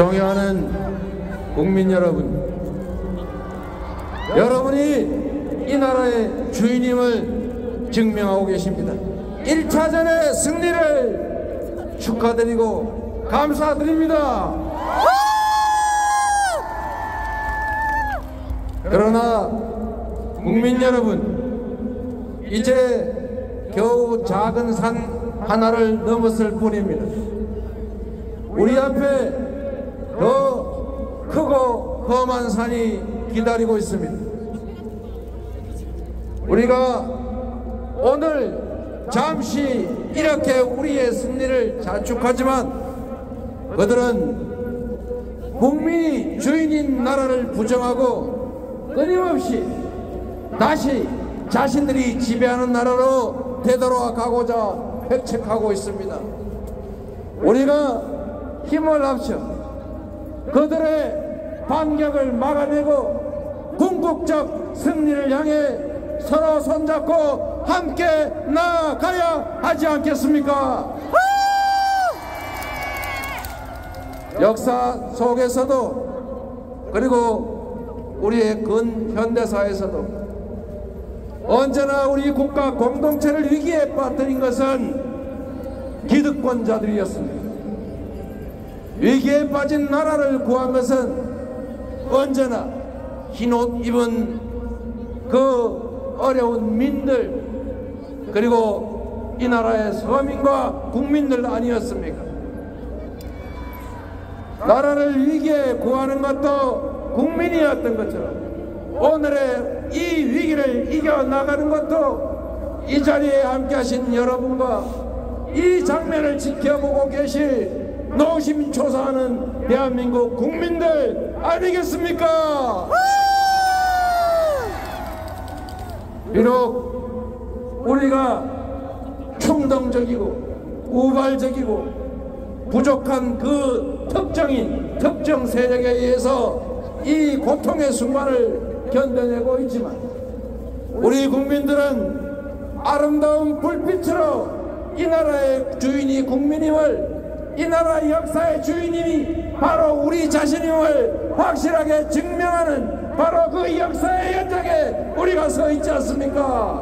존경하는 국민 여러분, 여러분이 이 나라의 주인임을 증명하고 계십니다. 1차전의 승리를 축하드리고 감사드립니다. 그러나 국민 여러분, 이제 겨우 작은 산 하나를 넘었을 뿐입니다. 우리 앞에 더 크고 험한 산이 기다리고 있습니다. 우리가 오늘 잠시 이렇게 우리의 승리를 자축하지만 그들은 국민이 주인인 나라를 부정하고 끊임없이 다시 자신들이 지배하는 나라로 되돌아가고자 획책하고 있습니다. 우리가 힘을 합쳐 그들의 반격을 막아내고 궁극적 승리를 향해 서로 손잡고 함께 나아가야 하지 않겠습니까? 역사 속에서도 그리고 우리의 근현대사에서도 언제나 우리 국가 공동체를 위기에 빠뜨린 것은 기득권자들이었습니다. 위기에 빠진 나라를 구한 것은 언제나 흰옷 입은 그 어려운 민들, 그리고 이 나라의 서민과 국민들 아니었습니까? 나라를 위기에 구하는 것도 국민이었던 것처럼 오늘의 이 위기를 이겨나가는 것도 이 자리에 함께 하신 여러분과 이 장면을 지켜보고 계실 노심초사하는 대한민국 국민들 아니겠습니까? 비록 우리가 충동적이고 우발적이고 부족한 그 특정 세력에 의해서 이 고통의 순간을 견뎌내고 있지만 우리 국민들은 아름다운 불빛으로 이 나라의 주인이 국민임을, 이 나라 역사의 주인님이 바로 우리 자신임을 확실하게 증명하는 바로 그 역사의 현장에 우리가 서 있지 않습니까?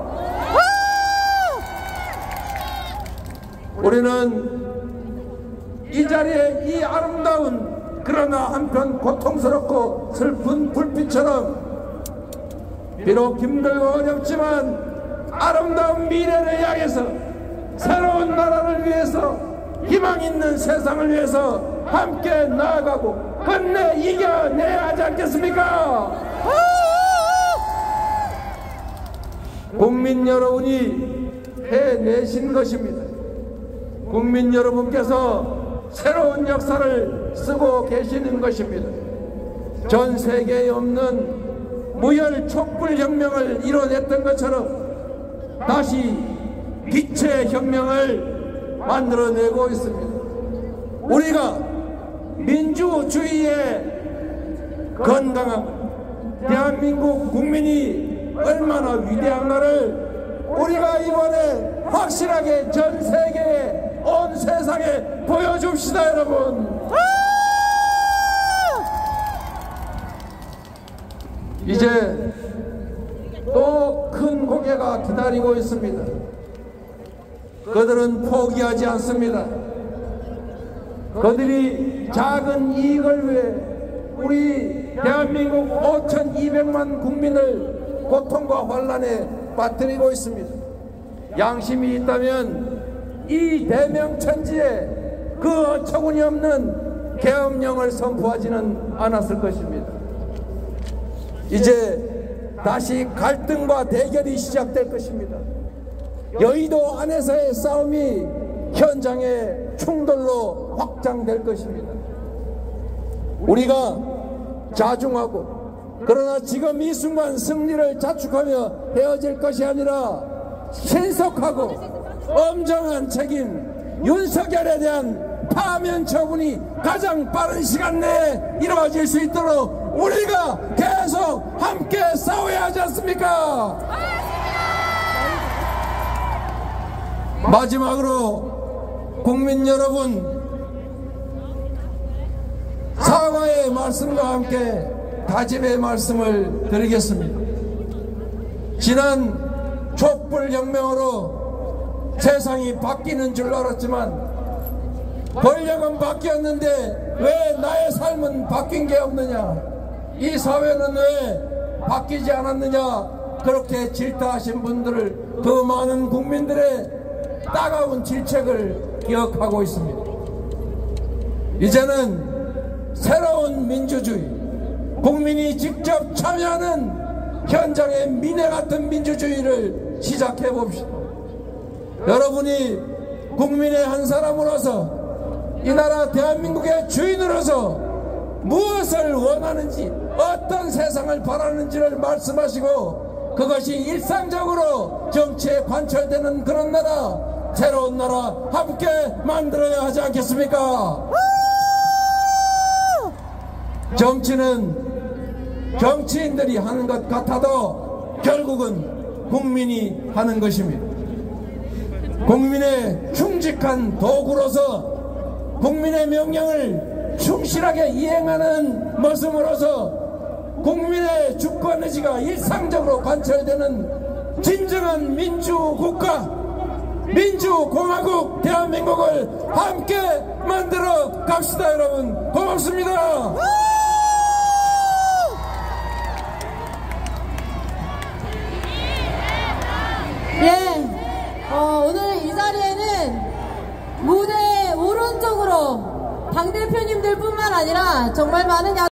우리는 이 자리에 이 아름다운 그러나 한편 고통스럽고 슬픈 불빛처럼 비록 힘들고 어렵지만 아름다운 미래를 향해서 새로운 나라를 위해서 희망 있는 세상을 위해서 함께 나아가고 끝내 이겨내야 하지 않겠습니까? 국민 여러분이 해내신 것입니다. 국민 여러분께서 새로운 역사를 쓰고 계시는 것입니다. 전 세계에 없는 무혈 촛불 혁명을 이뤄냈던 것처럼 다시 빛의 혁명을 만들어내고 있습니다. 우리가 민주주의의 건강한 대한민국 국민이 얼마나 위대한가를 우리가 이번에 확실하게 전 세계에, 온 세상에 보여줍시다, 여러분. 이제 또 큰 고개가 기다리고 있습니다. 그들은 포기하지 않습니다. 그들이 작은 이익을 위해 우리 대한민국 5,200만 국민을 고통과 환란에 빠뜨리고 있습니다. 양심이 있다면 이 대명천지에 그 어처구니 없는 계엄령을 선포하지는 않았을 것입니다. 이제 다시 갈등과 대결이 시작될 것입니다. 여의도 안에서의 싸움이 현장의 충돌로 확장될 것입니다. 우리가 자중하고 그러나 지금 이 순간 승리를 자축하며 헤어질 것이 아니라 신속하고 엄정한 책임, 윤석열에 대한 파면 처분이 가장 빠른 시간 내에 이루어질 수 있도록 우리가 계속 함께 싸워야 하지 않습니까? 마지막으로 국민 여러분, 사과의 말씀과 함께 다짐의 말씀을 드리겠습니다. 지난 촛불혁명으로 세상이 바뀌는 줄 알았지만 권력은 바뀌었는데 왜 나의 삶은 바뀐 게 없느냐, 이 사회는 왜 바뀌지 않았느냐, 그렇게 질타하신 분들을, 그 많은 국민들의 따가운 질책을 기억하고 있습니다. 이제는 새로운 민주주의, 국민이 직접 참여하는 현장의 민회 같은 민주주의를 시작해 봅시다. 여러분이 국민의 한 사람으로서, 이 나라 대한민국의 주인으로서 무엇을 원하는지, 어떤 세상을 바라는지를 말씀하시고 그것이 일상적으로 정치에 관철되는 그런 나라, 새로운 나라 함께 만들어야 하지 않겠습니까? 정치는 정치인들이 하는 것 같아도 결국은 국민이 하는 것입니다. 국민의 충직한 도구로서 국민의 명령을 충실하게 이행하는 모습으로서 국민의 주권의지가 일상적으로 관철되는 진정한 민주국가, 민주공화국 대한민국을 함께 만들어 갑시다. 여러분 고맙습니다. 예, 오늘 이 자리에는 무대 오른쪽으로 당대표님들 뿐만 아니라 정말 많은